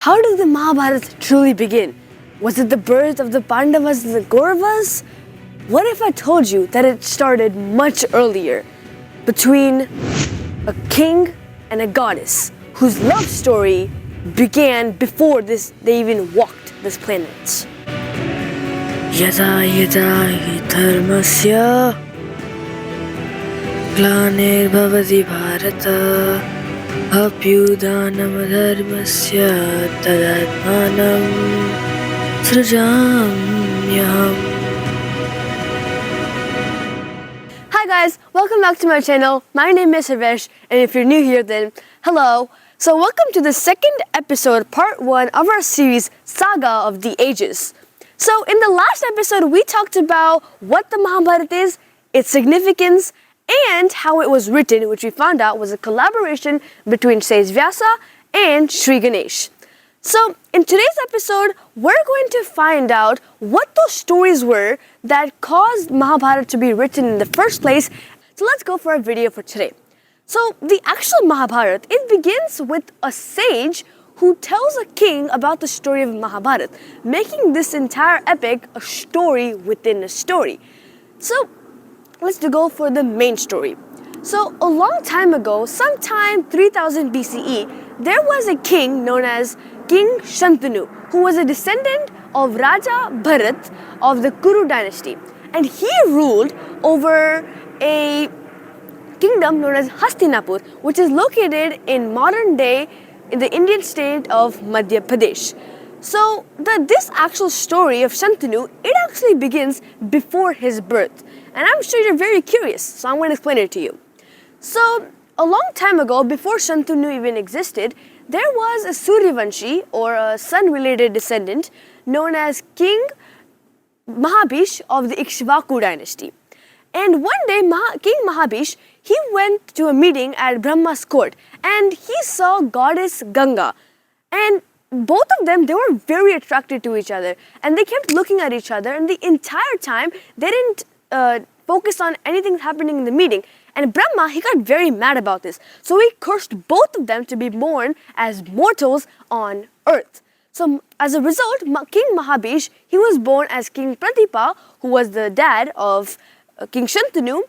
How did the Mahabharata truly begin? Was it the birth of the Pandavas and the Kauravas? What if I told you that it started much earlier, between a king and a goddess, whose love story began before they even walked this planet? यदा यदा हि धर्मस्य ग्लानिर्भवति Bharat अभ्युत्थानमधर्मस्य तदात्मानं सृजाम्यहम्. Hi guys, welcome back to my channel. My name is Sarvesh, and if you're new here then hello. So welcome to the second episode, part 1 of our series Saga of the Ages. So in the last episode we talked about what the Mahabharata is, its significance, and how it was written, which we found out was a collaboration between Sage Vyasa and Sri Ganesh. So in today's episode, we're going to find out what those stories were that caused Mahabharata to be written in the first place. So let's go for our video for today. So the actual Mahabharata, it begins with a sage who tells a king about the story of Mahabharata, making this entire epic a story within a story. So let's go for the main story. So a long time ago, sometime 3000 BCE, there was a king known as King Shantanu, who was a descendant of Raja Bharat of the Kuru dynasty. And he ruled over a kingdom known as Hastinapur, which is located in modern day in the Indian state of Madhya Pradesh. So this actual story of Shantanu, it actually begins before his birth. And I'm sure you're very curious, so I'm going to explain it to you. So a long time ago, before Shantanu even existed, there was a Suryavanshi, or a sun-related descendant, known as King Mahabhish of the Ikshvaku dynasty. And one day, King Mahabhish, he went to a meeting at Brahma's court, and he saw goddess Ganga. And both of them, they were very attracted to each other, and they kept looking at each other, and the entire time, they didn't focus on anything happening in the meeting. And Brahma, he got very mad about this. So he cursed both of them to be born as mortals on earth. So as a result, King Mahabhish, he was born as King Pratipa, who was the dad of King Shantanu.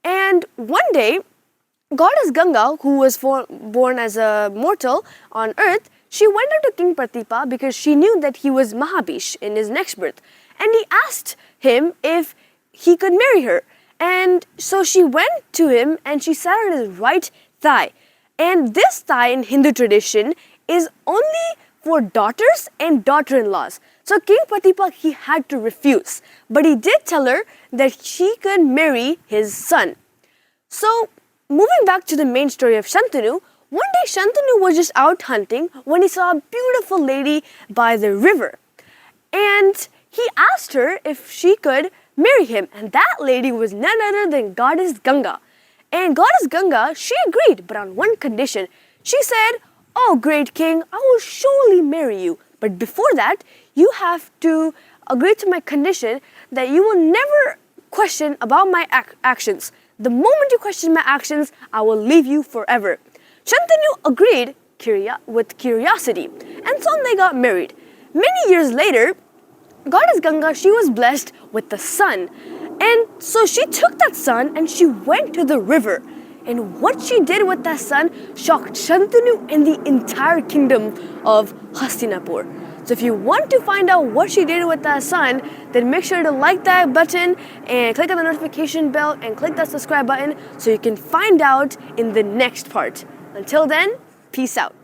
And one day, goddess Ganga, who was born as a mortal on earth, she went up to King Pratipa because she knew that he was Mahabhish in his next birth. And he asked him if he could marry her. And so she went to him and she sat on his right thigh. And this thigh in Hindu tradition is only for daughters and daughter-in-laws. So King Pratipa, he had to refuse. But he did tell her that she could marry his son. So moving back to the main story of Shantanu, one day Shantanu was just out hunting when he saw a beautiful lady by the river. And he asked her if she could marry him, and that lady was none other than goddess Ganga. And goddess Ganga, she agreed, but on one condition. She said, "Oh, great king, I will surely marry you. But before that, you have to agree to my condition that you will never question about my actions. The moment you question my actions, I will leave you forever." Shantanu agreed with curiosity, and so they got married. Many years later, goddess Ganga, she was blessed with the sun. And so she took that sun and she went to the river. And what she did with that sun shocked Shantanu and the entire kingdom of Hastinapur. So if you want to find out what she did with that sun, then make sure to like that button and click on the notification bell and click that subscribe button so you can find out in the next part. Until then, peace out.